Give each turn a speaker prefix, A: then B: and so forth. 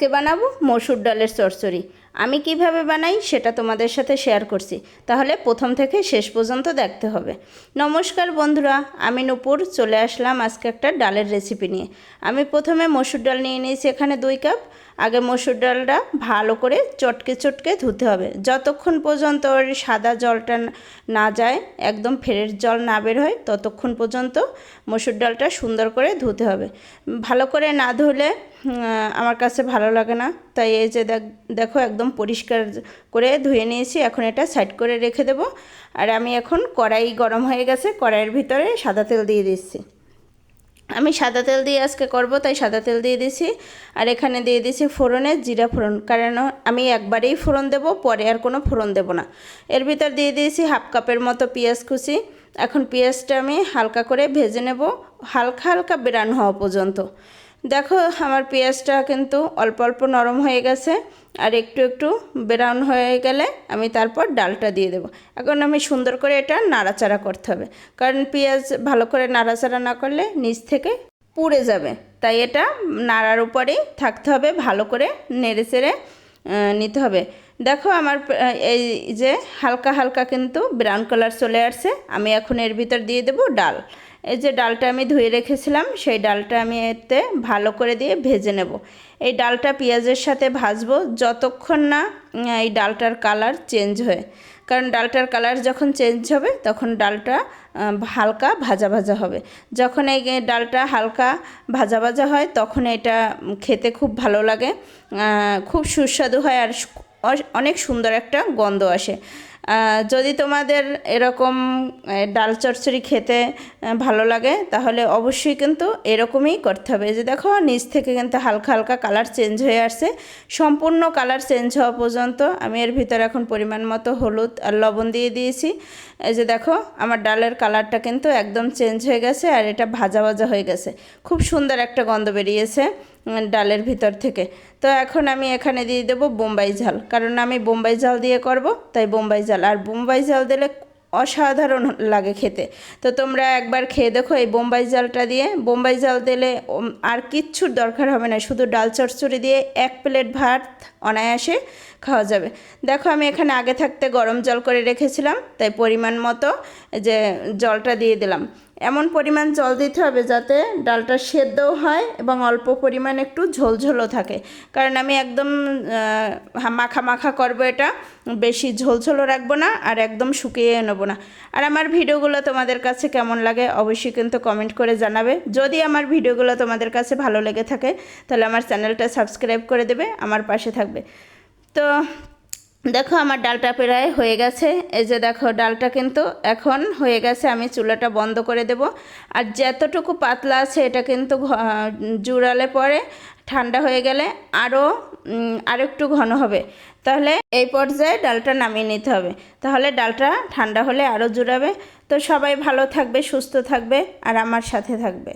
A: আজকে বানাবো মসুর ডালের চচ্চড়ি। আমি কিভাবে বানাই সেটা তোমাদের সাথে শেয়ার করছি, তাহলে প্রথম থেকে শেষ পর্যন্ত দেখতে হবে। নমস্কার বন্ধুরা, আমি নূপুর চলে আসলাম আজকে একটা ডালের রেসিপি নিয়ে। আমি প্রথমে মসুর ডাল নিয়ে নিয়েছি এখানে 2 কাপ। আগে মসুর ডালটা ভালো করে চটকে চটকে ধুতে হবে, যতক্ষণ পর্যন্ত ওর সাদা জলটা না যায়, একদম ফ্রেশ জল না বের হয় ততক্ষণ পর্যন্ত মসুর ডালটা সুন্দর করে ধুতে হবে। ভালো করে না ধুলে আমার কাছে ভালো লাগে না, তাই এই যে দেখো একদম পরিষ্কার করে ধুয়ে নিয়েছি। এখন এটা সাইড করে রেখে দেব। আর আমি এখন কড়াই গরম হয়ে গেছে, কড়াইয়ের ভিতরে সাদা তেল দিয়ে দিচ্ছি। আমি সাদা তেল দিয়ে আজকে করব, তাই সাদা তেল দিয়ে দিয়েছি। আর এখানে দিয়ে দিয়েছি ফোড়নে জিরা ফোড়ন, কারণ আমি একবারেই ফোড়ন দেব, পরে আর কোনো ফোড়ন দেব না। এর ভিতর দিয়ে দিয়েছি 1/2 কাপের মতো পেঁয়াজ কুচি। এখন পেঁয়াজটা আমি হালকা করে ভেজে নেব, হালকা হালকা ব্রাউন হওয়া পর্যন্ত। দেখো আমার পেঁয়াজটা কিন্তু অল্প অল্প নরম হয়ে গেছে, আর একটু একটু ব্রাউন হয়ে গেলে আমি তারপর ডালটা দিয়ে দেবো। এখন আমি সুন্দর করে এটা নাড়াচাড়া করতে হবে, কারণ পেঁয়াজ ভালো করে নাড়াচাড়া না করলে নিচ থেকে পুড়ে যাবে, তাই এটা নাড়ার উপরেই থাকতে হবে, ভালো করে নেড়ে চেড়ে নিতে হবে। দেখো আমার এই যে হালকা হালকা কিন্তু ব্রাউন কালার চলে আসছে। আমি এখন এর ভিতর দিয়ে দেবো ডাল। এই যে ডালটা আমি ধুয়ে রেখেছিলাম, সেই ডালটা আমি এতে ভালো করে দিয়ে ভেজে নেব। এই ডালটা পেঁয়াজের সাথে ভাজবো যতক্ষণ না এই ডালটার কালার চেঞ্জ হয়, কারণ ডালটার কালার যখন চেঞ্জ হবে তখন ডালটা হালকা ভাজা ভাজা হবে। যখন এই ডালটা হালকা ভাজা ভাজা হয় তখন এটা খেতে খুব ভালো লাগে, খুব সুস্বাদু হয়, আর অনেক সুন্দর একটা গন্ধ আসে। যদি তোমাদের এরকম ডাল চচ্চড়ি খেতে ভালো লাগে তাহলে অবশ্যই কিন্তু এরকমই করতে হবে। যে দেখো নিচ থেকে কিন্তু হালকা হালকা কালার চেঞ্জ হয়ে আসছে, সম্পূর্ণ কালার চেঞ্জ হওয়া পর্যন্ত আমি এর ভিতরে এখন পরিমাণ মতো হলুদ আর লবণ দিয়ে দিয়েছি। এই যে দেখো আমার ডালের কালারটা কিন্তু একদম চেঞ্জ হয়ে গেছে, আর এটা ভাজা ভাজা হয়ে গেছে, খুব সুন্দর একটা গন্ধ বেরিয়েছে ডালের ভিতর থেকে। তো এখন আমি এখানে দিয়ে দেবো বোম্বাই ঝাল, কারণ আমি বোম্বাই ঝাল দিয়ে করব, তাই বোম্বাই ঝাল। আর বোম্বাই ঝাল দিলে অসাধারণ লাগে খেতে। তো তোমরা একবার খেয়ে দেখো এই বোম্বাই ঝালটা দিয়ে। বোম্বাই ঝাল দিলে আর কিচ্ছুর দরকার হবে না, শুধু ডাল চচ্চড়ি দিয়ে 1 প্লেট ভাত অনায়াসে খাওয়া যাবে। দেখো আমি এখানে আগে থাকতে গরম জল করে রেখেছিলাম, তাই পরিমাণ মতো যে জলটা দিয়ে দিলাম। এমন পরিমাণ জল দিতে হবে যাতে ডালটা সেদ্ধও হয় এবং অল্প পরিমাণ একটু ঝোলঝোলও থাকে, কারণ আমি একদম মাখা মাখা করবো, এটা বেশি ঝোলঝোলও রাখবো না আর একদম শুকিয়ে নেবো না। আর আমার ভিডিওগুলো তোমাদের কাছে কেমন লাগে অবশ্যই কিন্তু কমেন্ট করে জানাবে। যদি আমার ভিডিওগুলো তোমাদের কাছে ভালো লেগে থাকে তাহলে আমার চ্যানেলটা সাবস্ক্রাইব করে দেবে, আমার পাশে থাকবে। তো দেখো আমার ডালটা প্রায় হয়ে গেছে। এই যে দেখো ডালটা কিন্তু এখন হয়ে গেছে, আমি চুলাটা বন্ধ করে দেব। আর যতটুকু পাতলা আছে এটা কিন্তু জুড়ালে পরে ঠান্ডা হয়ে গেলে আরও একটু ঘন হবে, তাহলে এই পর্যায়ে ডালটা নামিয়ে নিতে হবে, তাহলে ডালটা ঠান্ডা হলে আরও জুড়াবে। তো সবাই ভালো থাকবে, সুস্থ থাকবে আর আমার সাথে থাকবে।